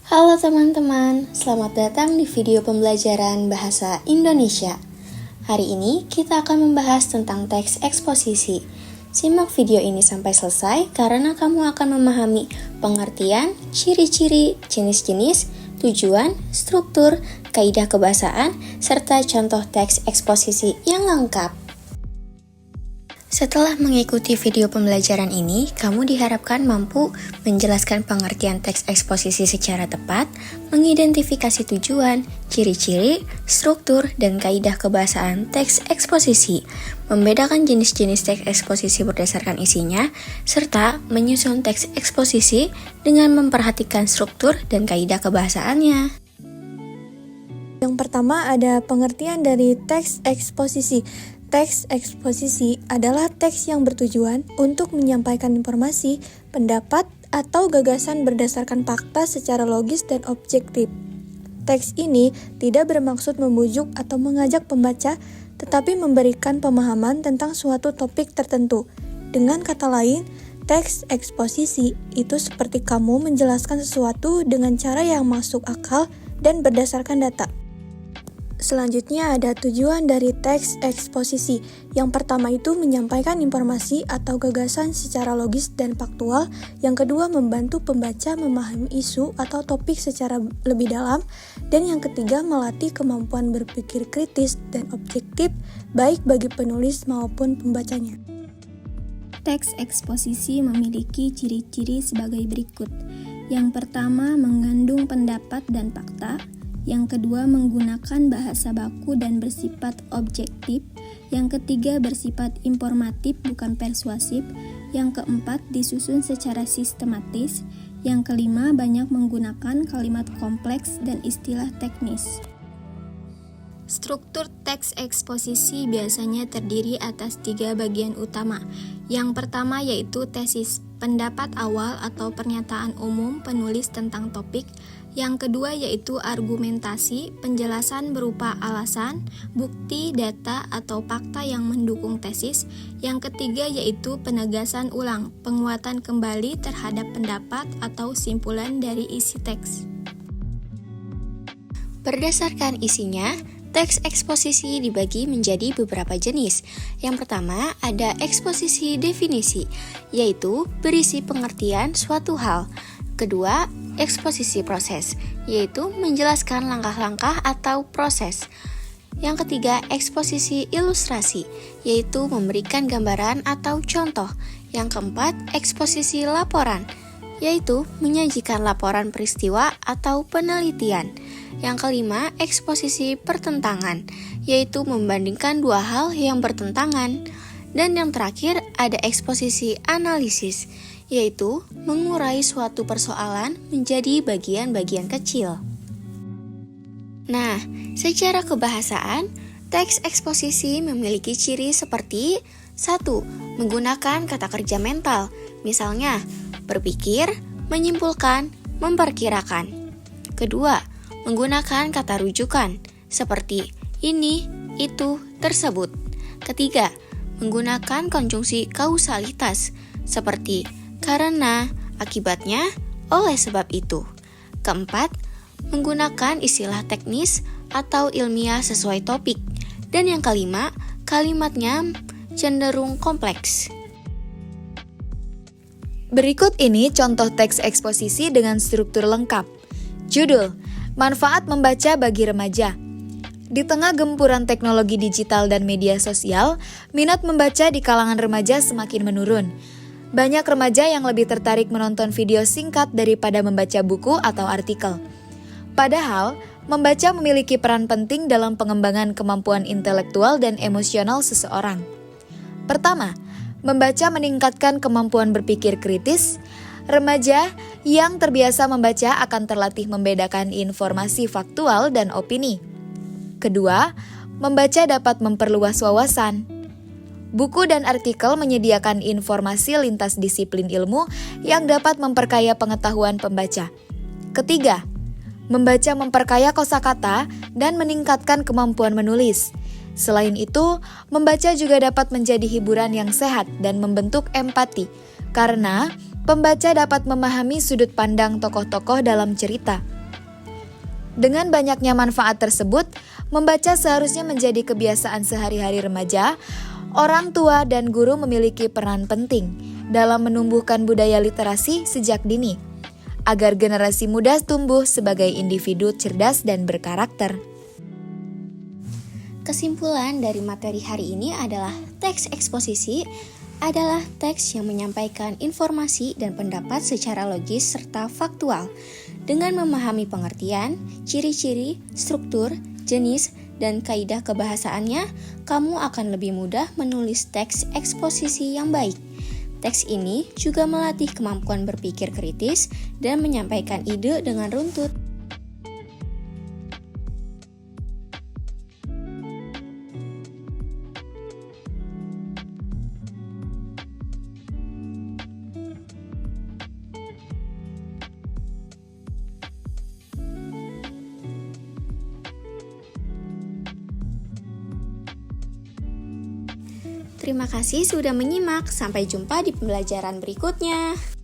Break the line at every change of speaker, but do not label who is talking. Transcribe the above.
Halo teman-teman, selamat datang di video pembelajaran Bahasa Indonesia. Hari ini kita akan membahas tentang teks eksposisi. Simak video ini sampai selesai karena kamu akan memahami pengertian, ciri-ciri, jenis-jenis, tujuan, struktur, kaidah kebahasaan, serta contoh teks eksposisi yang lengkap. Setelah mengikuti video pembelajaran ini, kamu diharapkan mampu menjelaskan pengertian teks eksposisi secara tepat, mengidentifikasi tujuan, ciri-ciri, struktur, dan kaidah kebahasaan teks eksposisi, membedakan jenis-jenis teks eksposisi berdasarkan isinya, serta menyusun teks eksposisi dengan memperhatikan struktur dan kaidah kebahasaannya.
Yang pertama ada pengertian dari teks eksposisi. Teks eksposisi adalah teks yang bertujuan untuk menyampaikan informasi, pendapat, atau gagasan berdasarkan fakta secara logis dan objektif. Teks ini tidak bermaksud membujuk atau mengajak pembaca, tetapi memberikan pemahaman tentang suatu topik tertentu. Dengan kata lain, teks eksposisi itu seperti kamu menjelaskan sesuatu dengan cara yang masuk akal dan berdasarkan data. Selanjutnya ada tujuan dari teks eksposisi. Yang pertama itu menyampaikan informasi atau gagasan secara logis dan faktual. Yang kedua membantu pembaca memahami isu atau topik secara lebih dalam. Dan yang ketiga melatih kemampuan berpikir kritis dan objektif baik bagi penulis maupun pembacanya.
Teks eksposisi memiliki ciri-ciri sebagai berikut. Yang pertama mengandung pendapat dan fakta. Yang kedua menggunakan bahasa baku dan bersifat objektif. Yang ketiga bersifat informatif bukan persuasif. Yang keempat disusun secara sistematis. Yang kelima banyak menggunakan kalimat kompleks dan istilah teknis. Struktur teks eksposisi biasanya terdiri atas 3 bagian utama. Yang pertama yaitu tesis, pendapat awal atau pernyataan umum penulis tentang topik. Yang kedua yaitu argumentasi, penjelasan berupa alasan, bukti, data, atau fakta yang mendukung tesis. Yang ketiga yaitu penegasan ulang, penguatan kembali terhadap pendapat atau simpulan dari isi teks. Berdasarkan isinya, teks eksposisi dibagi menjadi beberapa jenis. Yang pertama ada eksposisi definisi, yaitu berisi pengertian suatu hal. Kedua, eksposisi proses, yaitu menjelaskan langkah-langkah atau proses. Yang ketiga, eksposisi ilustrasi, yaitu memberikan gambaran atau contoh. Yang keempat, eksposisi laporan, yaitu menyajikan laporan peristiwa atau penelitian. Yang kelima, eksposisi pertentangan, yaitu membandingkan dua hal yang bertentangan. Dan yang terakhir, ada eksposisi analisis, yaitu mengurai suatu persoalan menjadi bagian-bagian kecil. Nah, secara kebahasaan, teks eksposisi memiliki ciri seperti 1. Menggunakan kata kerja mental, misalnya berpikir, menyimpulkan, memperkirakan. Kedua, menggunakan kata rujukan, seperti ini, itu, tersebut. Ketiga, menggunakan konjungsi kausalitas, seperti karena, akibatnya, oleh sebab itu. Keempat, menggunakan istilah teknis atau ilmiah sesuai topik. Dan yang kelima, kalimatnya cenderung kompleks.
Berikut ini contoh teks eksposisi dengan struktur lengkap. Judul, manfaat membaca bagi remaja. Di tengah gempuran teknologi digital dan media sosial, minat membaca di kalangan remaja semakin menurun. Banyak remaja yang lebih tertarik menonton video singkat daripada membaca buku atau artikel. Padahal, membaca memiliki peran penting dalam pengembangan kemampuan intelektual dan emosional seseorang. Pertama, membaca meningkatkan kemampuan berpikir kritis. Remaja yang terbiasa membaca akan terlatih membedakan informasi faktual dan opini. Kedua, membaca dapat memperluas wawasan. Buku dan artikel menyediakan informasi lintas disiplin ilmu yang dapat memperkaya pengetahuan pembaca. Ketiga, membaca memperkaya kosakata dan meningkatkan kemampuan menulis. Selain itu, membaca juga dapat menjadi hiburan yang sehat dan membentuk empati, karena pembaca dapat memahami sudut pandang tokoh-tokoh dalam cerita. Dengan banyaknya manfaat tersebut, membaca seharusnya menjadi kebiasaan sehari-hari remaja. Orang tua dan guru memiliki peran penting dalam menumbuhkan budaya literasi sejak dini, agar generasi muda tumbuh sebagai individu cerdas dan berkarakter.
Kesimpulan dari materi hari ini adalah teks eksposisi adalah teks yang menyampaikan informasi dan pendapat secara logis serta faktual. Dengan memahami pengertian, ciri-ciri, struktur, jenis, dan kaidah kebahasaannya, kamu akan lebih mudah menulis teks eksposisi yang baik. Teks ini juga melatih kemampuan berpikir kritis dan menyampaikan ide dengan runtut. Terima kasih sudah menyimak. Sampai jumpa di pembelajaran berikutnya.